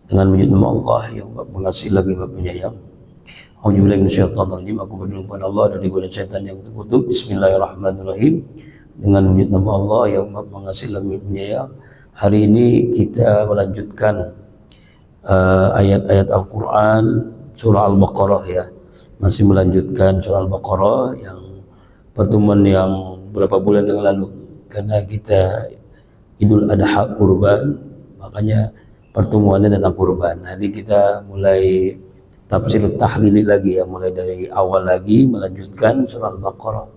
Dengan wujud nama Allah yang mengasih lagi penyayang. Auzubillahi minasyaitonirrajim. Aku berlindung pada Allah dari godaan syaitan yang terkutuk. Bismillahirrahmanirrahim. Dengan wujud nama Allah yang mengasih lagi penyayang. Hari ini kita melanjutkan ayat-ayat Al-Quran surah Al-Baqarah ya. Masih melanjutkan surah Al-Baqarah yang pertemuan yang beberapa bulan yang lalu, karena kita Idul Adha kurban, makanya pertemuannya tentang kurban. Hari kita mulai tafsir tahlili lagi ya, mulai dari awal lagi melanjutkan surah Al-Baqarah.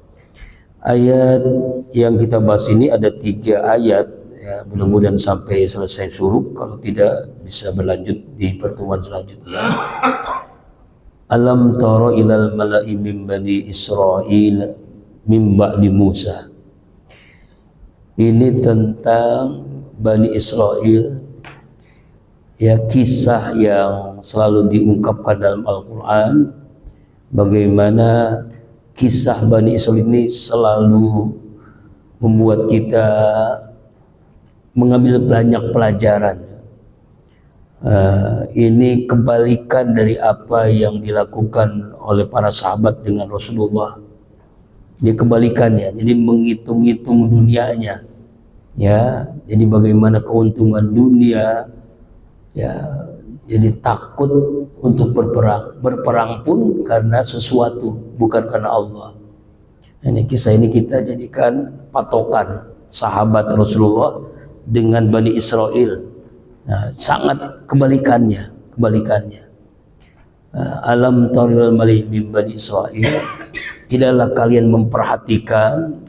Ayat yang kita bahas ini ada 3 ayat ya, mudah-mudahan sampai selesai surah, kalau tidak bisa berlanjut di pertemuan selanjutnya. Alam tara ilal mala'i min bani Israil min ba'di Musa. Ini tentang Bani Israel ya, kisah yang selalu diungkapkan dalam Al-Quran, bagaimana kisah Bani Israel ini selalu membuat kita mengambil banyak pelajaran. Ini kebalikan dari apa yang dilakukan oleh para sahabat dengan Rasulullah. Dia kebalikannya, jadi menghitung-hitung dunianya ya, jadi bagaimana keuntungan dunia ya, jadi takut untuk berperang pun karena sesuatu, bukan karena Allah. Ini kisah ini kita jadikan patokan sahabat Rasulullah dengan Bani Israel. Nah, sangat kebalikannya. Alam taril malih min Bani Israil, tidaklah kalian memperhatikan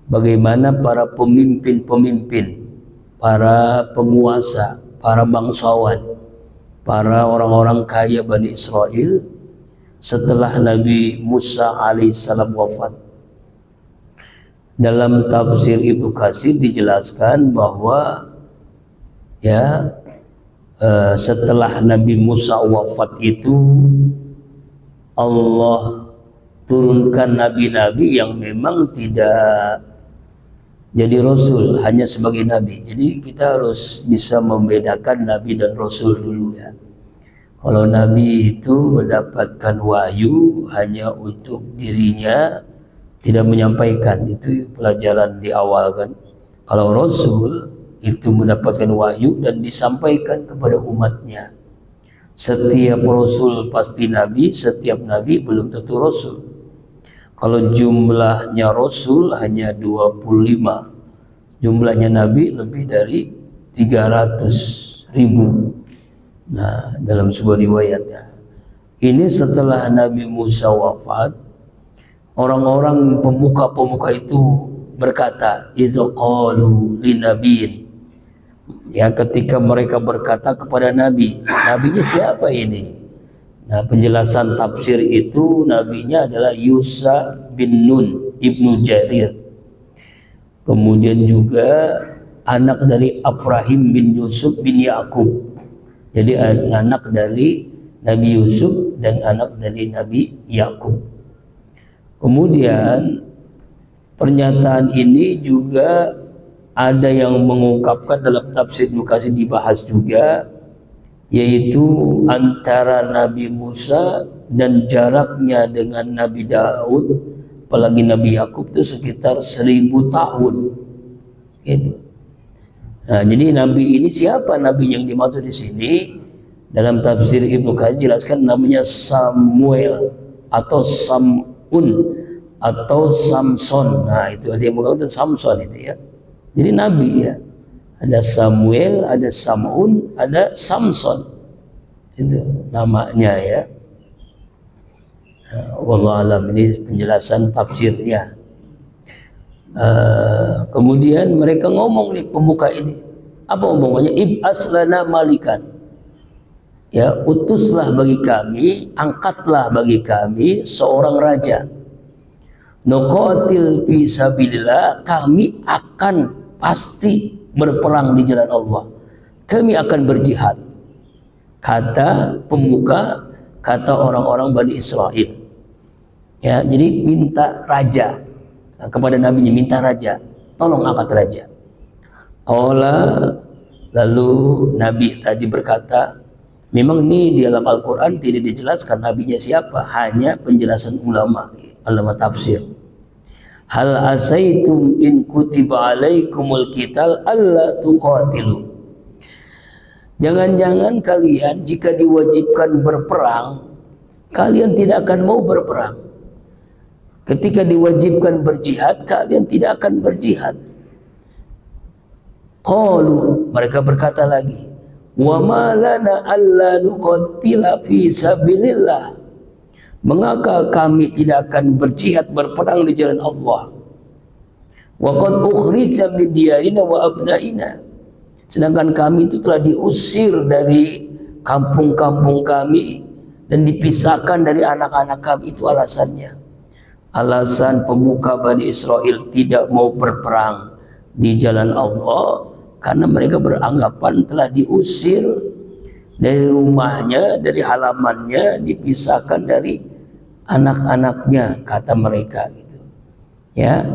bagaimana para pemimpin, para penguasa, para bangsawan, para orang-orang kaya Bani Israel setelah Nabi Musa alaihissalam wafat. Dalam tafsir Ibnu Katsir dijelaskan bahwa ya, setelah Nabi Musa wafat itu Allah turunkan nabi-nabi yang memang tidak jadi rasul, hanya sebagai nabi. Jadi kita harus bisa membedakan nabi dan rasul dulu ya. Kalau nabi itu mendapatkan wahyu hanya untuk dirinya, tidak menyampaikan, itu pelajaran di awal kan. Kalau rasul itu mendapatkan wahyu dan disampaikan kepada umatnya. Setiap rasul pasti nabi, setiap nabi belum tentu rasul. Kalau jumlahnya rasul hanya 25, jumlahnya nabi lebih dari 300.000. Nah, dalam sebuah riwayatnya, ini setelah Nabi Musa wafat, orang-orang pemuka-pemuka itu berkata, iza qalu linabiyyin, ya, ketika mereka berkata kepada nabi, nabinya siapa ini? Nah, penjelasan tafsir itu nabinya adalah Yusa bin Nun ibnu Jarir, kemudian juga anak dari Abrahim bin Yusuf bin Yakub. Jadi anak dari Nabi Yusuf dan anak dari Nabi Yakub. Kemudian pernyataan ini juga ada yang mengungkapkan dalam tafsir Ibnu Katsir dibahas juga, yaitu antara Nabi Musa dan jaraknya dengan Nabi Daud, apalagi Nabi Yakub, itu sekitar 1000 tahun gitu. Nah, jadi Nabi ini siapa? Nabi yang dimaksud di sini dalam tafsir Ibnu Katsir jelaskan namanya Samuel atau Samun atau Samson. Nah, itu ada yang mengatakan Samson itu ya. Jadi nabi ya, ada Samuel, ada Samun, ada Samson, itu namanya ya. Wallahu alam, ini penjelasan tafsirnya. Kemudian mereka ngomong nih, pemuka ini, apa omongannya? Ib'as lana malikan, ya, utuslah bagi kami, angkatlah bagi kami seorang raja. Nuqatil fi sabilillah, kami akan pasti berperang di jalan Allah, kami akan berjihad, kata pemuka, kata orang-orang Bani Israel ya. Jadi minta raja kepada nabinya, minta raja, tolong angkat raja. Qala, lalu nabi tadi berkata, Memang ini di dalam Al-Quran tidak dijelaskan nabinya siapa, hanya penjelasan ulama tafsir. Hal asaitum in kutiba alaikumul qital alla tuqatilu. Jangan-jangan kalian jika diwajibkan berperang, kalian tidak akan mau berperang. Ketika diwajibkan berjihad, kalian tidak akan berjihad. Qalu, mereka berkata lagi, wa ma lana alla nuqatila fi sabilillah. Mengapa kami tidak akan berjihad berperang di jalan Allah? Wa qad ukhrija min diyarina wa abnaina. Sedangkan kami itu telah diusir dari kampung-kampung kami dan dipisahkan dari anak-anak kami. Itu alasannya. Alasan pemuka Bani Israel tidak mau berperang di jalan Allah karena mereka beranggapan telah diusir dari rumahnya, dari halamannya, dipisahkan dari anak-anaknya, kata mereka gitu. Ya.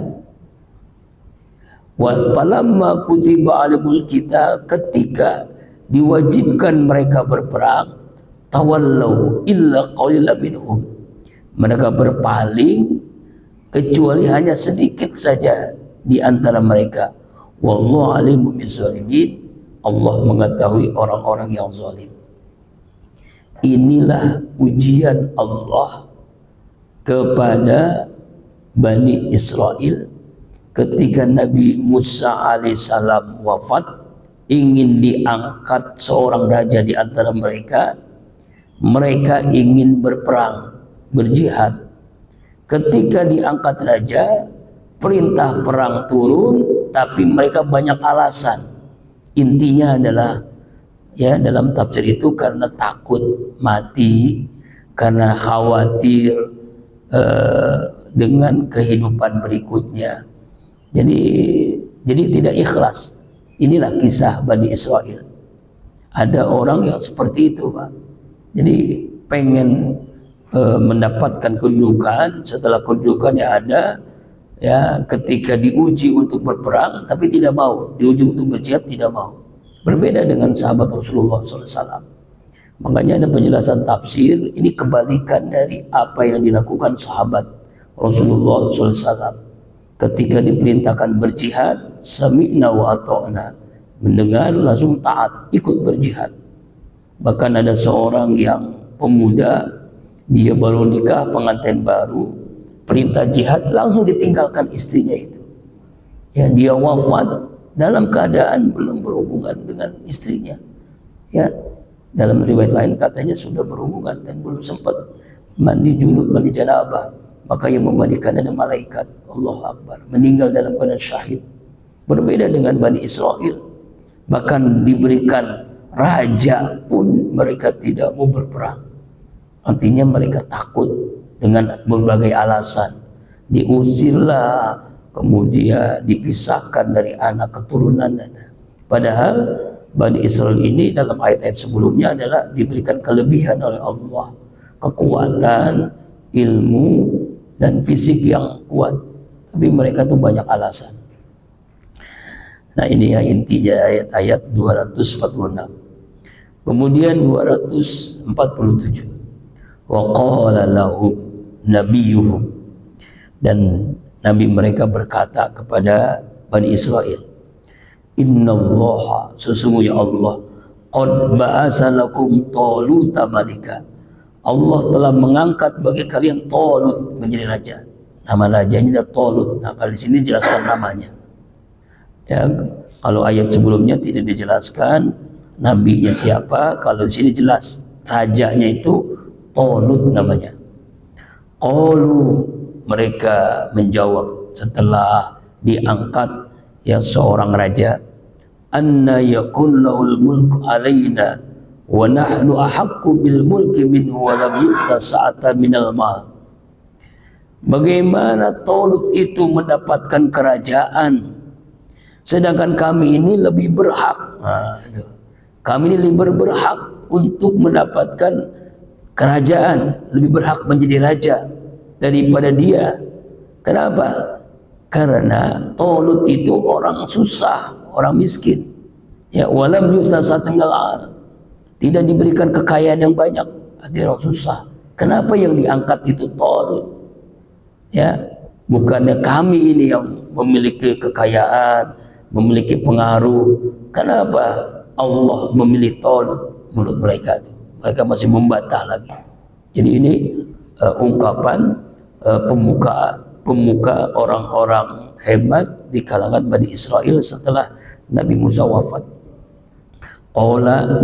Wa falamma kutiba alaihimul qital, ketika diwajibkan mereka berperang, tawallau illa qalilan minhum. Mereka berpaling kecuali hanya sedikit saja di antara mereka. Wallahu alimun bizzalimin. Allah mengetahui orang-orang yang zalim. Inilah ujian Allah kepada Bani Israel ketika Nabi Musa alaihissalam wafat, ingin diangkat seorang raja di antara mereka. Mereka ingin berperang, berjihad. Ketika diangkat raja, perintah perang turun, tapi mereka banyak alasan. Intinya adalah, ya, dalam tafsir itu karena takut mati, karena khawatir dengan kehidupan berikutnya. Jadi tidak ikhlas. Inilah kisah Bani Israel. Ada orang yang seperti itu, Pak. Jadi pengen mendapatkan kedudukan, setelah kedudukan yang ada, ya, ketika diuji untuk berperang tapi tidak mau, diuji untuk berjihad tidak mau. Berbeda dengan sahabat Rasulullah SAW. Makanya ada penjelasan tafsir, ini kebalikan dari apa yang dilakukan sahabat Rasulullah SAW. Ketika diperintahkan berjihad, sami'na wa ata'na, mendengar langsung taat, ikut berjihad. Bahkan ada seorang yang pemuda, dia baru nikah, pengantin baru, perintah jihad langsung ditinggalkan istrinya itu. Ya, dia wafat dalam keadaan belum berhubungan dengan istrinya. Ya, dalam riwayat lain katanya sudah berhubungan dan belum sempat mandi junub, mandi janabah. Maka yang memandikan ada malaikat. Allahu Akbar. Meninggal dalam keadaan syahid. Berbeda dengan Bani Israel. Bahkan diberikan raja pun mereka tidak mau berperang. Artinya mereka takut dengan berbagai alasan. Diusirlah, kemudian dipisahkan dari anak keturunan. Padahal Bani Israel ini dalam ayat-ayat sebelumnya adalah diberikan kelebihan oleh Allah. Kekuatan, ilmu, dan fisik yang kuat. Tapi mereka tuh banyak alasan. Nah, ini ya intinya ayat-ayat 246. Kemudian 247. Wa qala lahum nabiyuhum, dan nabi mereka berkata kepada Bani Israel, innallaha, sesungguhnya Allah, qad ba'asa lakum taluta malika. Allah telah mengangkat bagi kalian Talut menjadi raja. Nama rajanya adalah Talut. Nah, kalau di sini jelaskan namanya. Ya, kalau ayat sebelumnya tidak dijelaskan nabinya siapa, kalau di sini jelas rajanya itu Talut namanya. Qalu, mereka menjawab setelah diangkat ya seorang raja, anna yakun lahul mulku alaina wa nahnu ahaqqu bil mulki minhu wa lam yu'ta sa'ata minal mal. Bagaimana Talut itu mendapatkan kerajaan sedangkan kami ini lebih berhak. Nah, kami ini lebih berhak untuk mendapatkan kerajaan, lebih berhak menjadi raja daripada dia. Kenapa? Karena Talut itu orang susah, orang miskin. Ya, walam yu'ta sa'ata minal mal. tidak diberikan kekayaan yang banyak, artinya orang susah. Kenapa yang diangkat itu Talut? Ya, bukannya kami ini yang memiliki kekayaan, memiliki pengaruh. Kenapa Allah memilih Talut? Menurut mereka itu, mereka masih membantah lagi. Jadi ini ungkapan pemuka orang-orang hebat di kalangan Bani Israel setelah Nabi Musa wafat.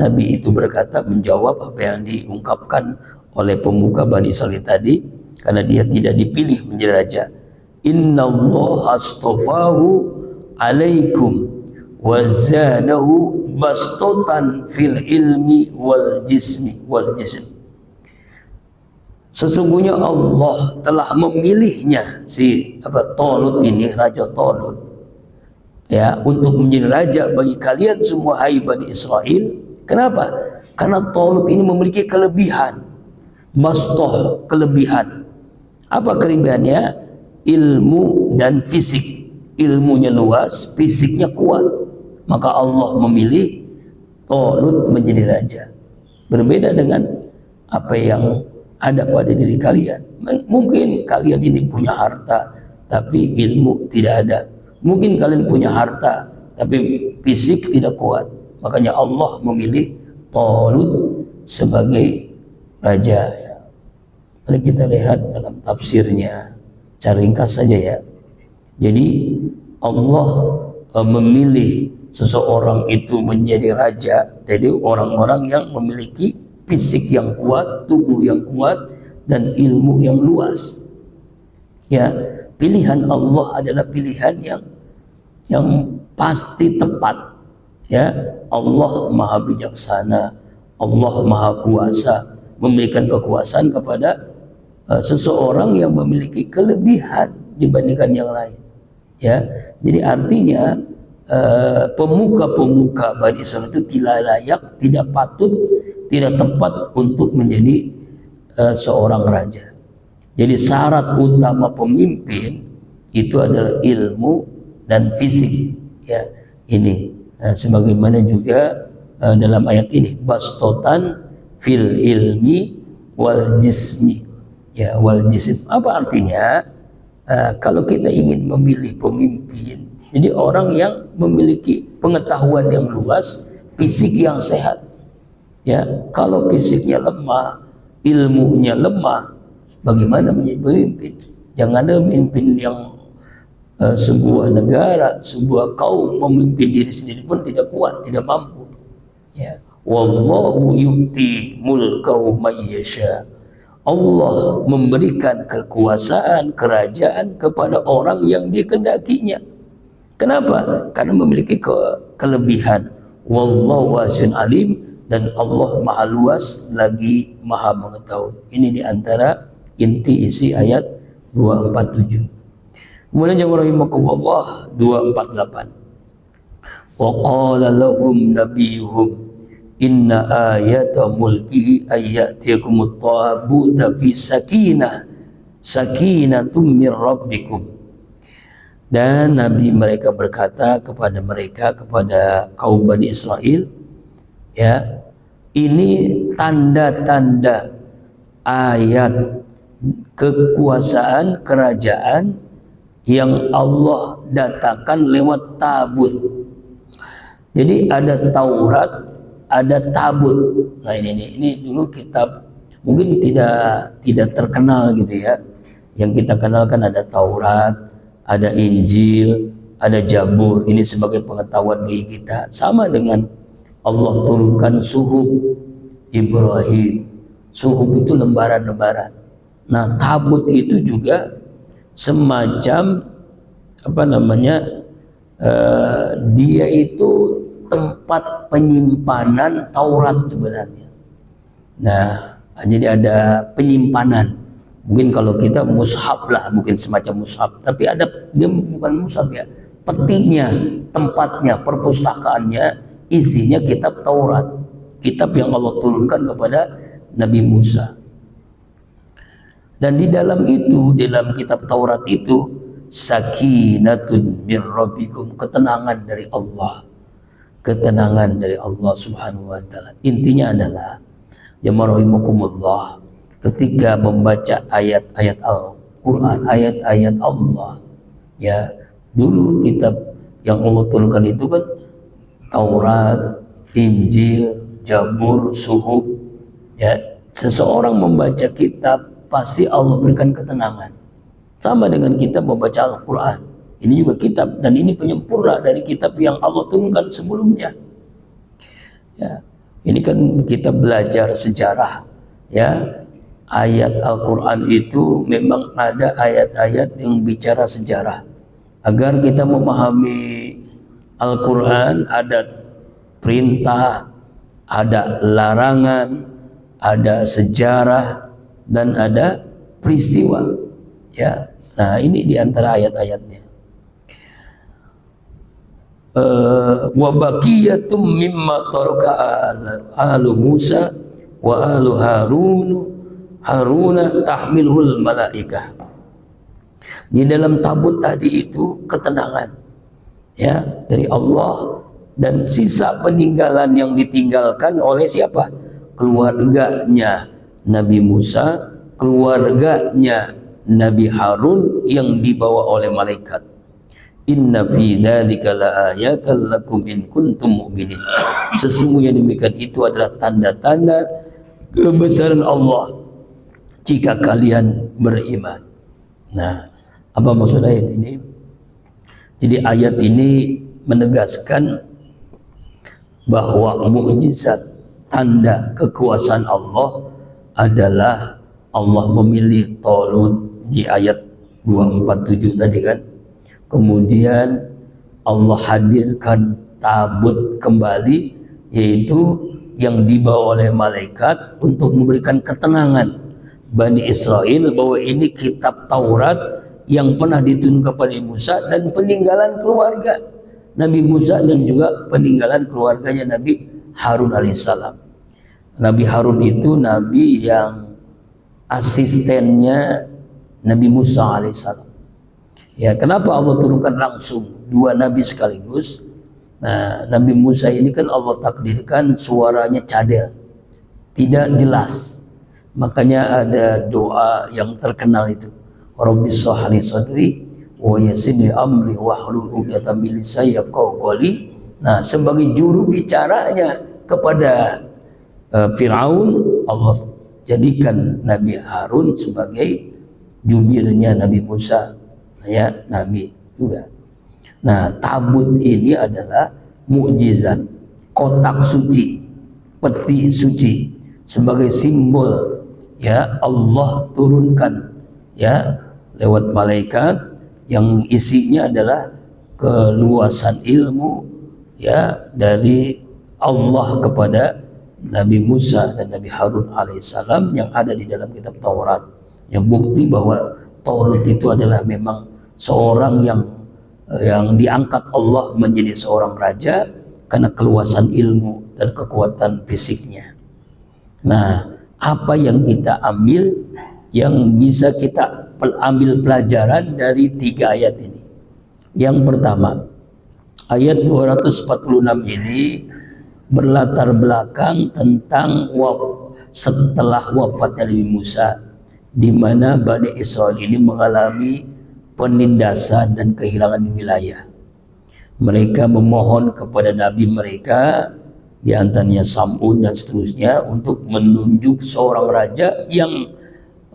Nabi itu berkata, menjawab apa yang diungkapkan oleh pemuka Bani Israel tadi, karena dia tidak dipilih menjadi raja. Inna Allah astafahu alaikum wa zadahu bastotan fil ilmi wal jism. Sesungguhnya Allah telah memilihnya si Talut ini, Raja Talut, ya, untuk menjadi raja bagi kalian semua, hai Bani Israel. Kenapa? Karena Talut ini memiliki kelebihan, bastoh, kelebihan. Apa kelebihannya? Ilmu dan fisik. Ilmunya luas, fisiknya kuat. Maka Allah memilih Talut menjadi raja. Berbeda dengan apa yang ada pada diri kalian. Mungkin kalian ini punya harta, tapi ilmu tidak ada. Mungkin kalian punya harta, tapi fisik tidak kuat. Makanya Allah memilih Talut sebagai raja. Mari kita lihat dalam tafsirnya, cara ringkas saja ya. Jadi Allah memilih seseorang itu menjadi raja. Jadi orang-orang yang memiliki fisik yang kuat, tubuh yang kuat, dan ilmu yang luas. Ya, pilihan Allah adalah pilihan yang pasti tepat. Ya, Allah Maha Bijaksana, Allah Maha Kuasa, memberikan kekuasaan kepada seseorang yang memiliki kelebihan dibandingkan yang lain. Ya, jadi artinya pemuka-pemuka Bani Israil itu tidak layak, tidak patut, tidak tepat untuk menjadi seorang raja. Jadi syarat utama pemimpin itu adalah ilmu dan fisik. Ya, ini sebagaimana juga dalam ayat ini, bastotan fil ilmi wal jismi. Ya, wal jism. Apa artinya? Kalau kita ingin memilih pemimpin, jadi orang yang memiliki pengetahuan yang luas, fisik yang sehat. Ya, kalau fisiknya lemah, ilmunya lemah, bagaimana menjadi pemimpin? Jangan ada pemimpin yang sebuah negara, sebuah kaum memimpin diri sendiri pun tidak kuat, tidak mampu. Ya, wallahu yu'ti mulkahu may yasha. Allah memberikan kekuasaan, kerajaan kepada orang yang dikehendakinya. Kenapa? Karena memiliki kelebihan. Wallahu wasi'un alim, dan Allah Maha luas lagi Maha mengetahui. Ini diantara inti isi ayat 247. Kemudian yang rahimakumullah 248. Wa qala lahum nabiyuhum inna ayata mulkihi ayyatikumut tabuta fi sakinatum min rabbikum. Dan Nabi mereka berkata kepada mereka, kepada kaum Bani Israel, ya, ini tanda-tanda ayat kekuasaan kerajaan yang Allah datangkan lewat tabut. Jadi ada Taurat, ada tabut. Nah ini dulu kitab mungkin tidak terkenal gitu ya. Yang kita kenal kan ada Taurat, ada Injil, ada Zabur. Ini sebagai pengetahuan bagi kita. Sama dengan Allah turunkan suhuf Ibrahim. Suhuf itu lembaran-lembaran. Nah, tabut itu juga semacam dia itu tempat penyimpanan Taurat sebenarnya. Nah, jadi ada penyimpanan. Mungkin kalau kita mushaf lah, mungkin semacam mushaf. Tapi ada, dia bukan mushaf ya. Petinya, tempatnya, perpustakaannya, isinya kitab Taurat. Kitab yang Allah turunkan kepada Nabi Musa. Dan di dalam itu, dalam kitab Taurat itu, sakinatun min rabbikum, ketenangan dari Allah. ketenangan dari Allah Subhanahu wa taala. Intinya adalah jamaah rahimakumullah, ketika membaca ayat-ayat Al-Qur'an, ayat-ayat Allah, ya, dulu kitab yang Allah turunkan itu kan Taurat, Injil, Zabur, Suhuf, ya. Seseorang membaca kitab pasti Allah berikan ketenangan. Sama dengan kita membaca Al-Qur'an. Ini juga kitab, dan ini penyempurna dari kitab yang Allah turunkan sebelumnya. Ya, ini kan kita belajar sejarah, ya. Ayat Al-Quran itu memang ada ayat-ayat yang bicara sejarah. Agar kita memahami Al-Quran, ada perintah, ada larangan, ada sejarah, dan ada peristiwa, ya. Nah, ini diantara ayat-ayatnya. Wa baqiyatum mimma taraka alu Musa wa alu Haruna tahmilhul malaikah. Di dalam tabut tadi itu ketenangan, ya, dari Allah, dan sisa peninggalan yang ditinggalkan oleh siapa? Keluarganya Nabi Musa, keluarganya Nabi Harun yang dibawa oleh malaikat. Inna fi dzalika laayatan lakum in kuntum mu'minin. Sesungguhnya demikian itu adalah tanda-tanda kebesaran Allah jika kalian beriman. Nah, apa maksud ayat ini? Jadi ayat ini menegaskan bahwa mukjizat, tanda kekuasaan Allah adalah Allah memilih Talut di ayat 247 tadi kan. Kemudian Allah hadirkan tabut kembali, yaitu yang dibawa oleh malaikat untuk memberikan ketenangan Bani Israel bahwa ini kitab Taurat yang pernah diturunkan kepada Musa dan peninggalan keluarga Nabi Musa dan juga peninggalan keluarganya Nabi Harun alaihissalam. Nabi Harun itu nabi yang asistennya Nabi Musa alaihissalam. Ya, kenapa Allah turunkan langsung dua nabi sekaligus? Nah, Nabi Musa ini kan Allah takdirkan suaranya cadel, tidak jelas. Makanya ada doa yang terkenal itu, Rabbis shrah li sadri wa yassir li amri wahlul 'uqdatam min lisani yafqahu qawli. Nah, sebagai juru bicaranya kepada Firaun, Allah jadikan Nabi Harun sebagai jubirnya Nabi Musa, ya, nabi juga. Nah, tabut ini adalah mukjizat, kotak suci, peti suci, sebagai simbol, ya, Allah turunkan, ya, lewat malaikat yang isinya adalah keluasan ilmu, ya, dari Allah kepada Nabi Musa dan Nabi Harun alaihissalam yang ada di dalam kitab Taurat, yang bukti bahwa Talut itu adalah memang seorang yang diangkat Allah menjadi seorang raja karena keluasan ilmu dan kekuatan fisiknya. Nah, apa yang kita ambil, yang bisa kita ambil pelajaran dari tiga ayat ini? Yang pertama, ayat 246 ini berlatar belakang tentang setelah wafatnya Nabi Musa, di mana Bani Israel ini mengalami penindasan dan kehilangan wilayah. Mereka memohon kepada Nabi mereka, di antaranya Sam'un dan seterusnya, untuk menunjuk seorang raja yang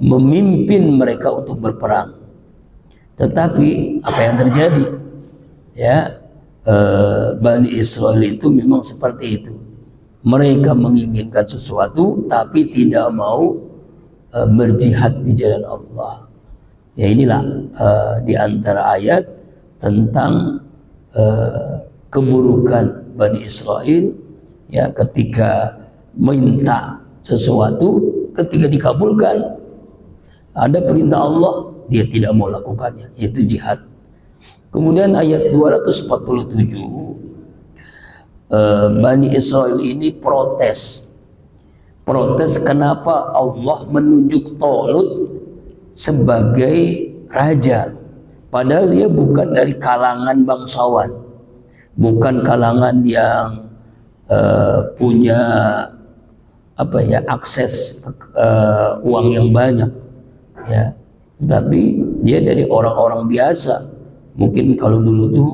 memimpin mereka untuk berperang. Tetapi apa yang terjadi? Ya, Bani Israel itu memang seperti itu. Mereka menginginkan sesuatu tapi tidak mau berjihad di jalan Allah. Ya, inilah di antara ayat tentang keburukan Bani Israel, ya, ketika minta sesuatu, ketika dikabulkan ada perintah Allah, dia tidak mau lakukannya, yaitu jihad. Kemudian ayat 247, Bani Israel ini protes kenapa Allah menunjuk Talut sebagai raja, padahal dia bukan dari kalangan bangsawan, bukan kalangan yang punya akses uang yang banyak, ya, tetapi dia dari orang-orang biasa. Mungkin kalau dulu tuh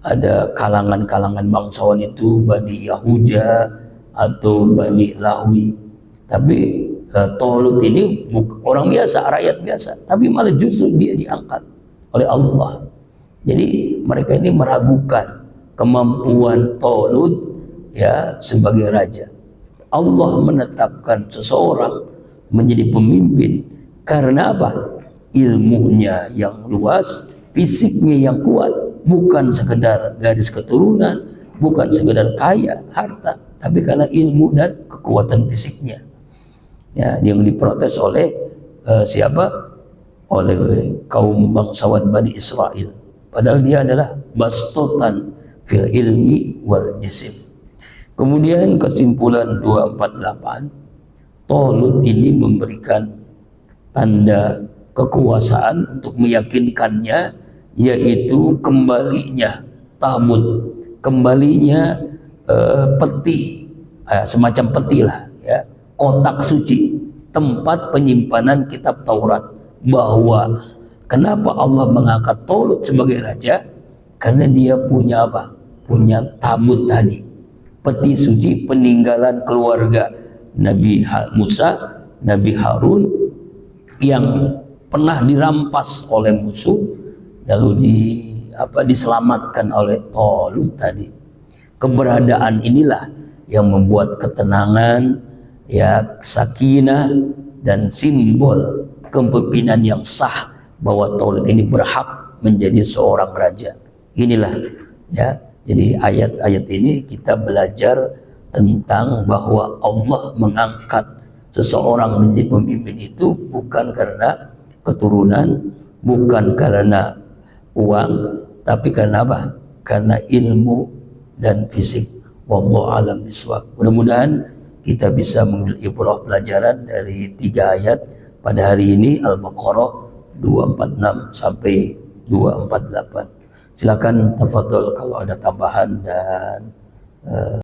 ada kalangan-kalangan bangsawan itu Bani Yahuja atau Bani Lahwi, tapi Tolut ini orang biasa, rakyat biasa, tapi malah justru dia diangkat oleh Allah. Jadi mereka ini meragukan kemampuan Tolut, ya, sebagai raja. Allah menetapkan seseorang menjadi pemimpin karena apa? Ilmunya yang luas, fisiknya yang kuat, bukan sekedar garis keturunan, bukan sekedar kaya, harta, tapi karena ilmu dan kekuatan fisiknya. Ya, yang diprotes oleh siapa? Oleh kaum bangsawan Bani Israel. Padahal dia adalah bastotan fil ilmi wal jisim. Kemudian kesimpulan 248, Tolut ini memberikan tanda kekuasaan untuk meyakinkannya, yaitu kembalinya tabut, kembalinya peti, semacam peti lah, ya, kotak suci, tempat penyimpanan kitab Taurat. Bahwa kenapa Allah mengangkat Tolut sebagai raja? Karena dia punya apa? Punya tabut tadi, peti suci peninggalan keluarga Nabi Musa, Nabi Harun, yang pernah dirampas oleh musuh, lalu diselamatkan oleh Tolut tadi. Keberadaan inilah yang membuat ketenangan, ya, sakinah, dan simbol kepemimpinan yang sah bahwa Tolut ini berhak menjadi seorang raja. Inilah, ya, jadi ayat-ayat ini kita belajar tentang bahwa Allah mengangkat seseorang menjadi pemimpin itu bukan karena keturunan, bukan karena uang, tapi karena apa? Karena ilmu dan fisik. Wallahu a'lam bishawab. Mudah-mudahan kita bisa mengambil ibrah pelajaran dari 3 ayat pada hari ini, Al-Baqarah 246 sampai 248. Silakan tafadhol kalau ada tambahan dan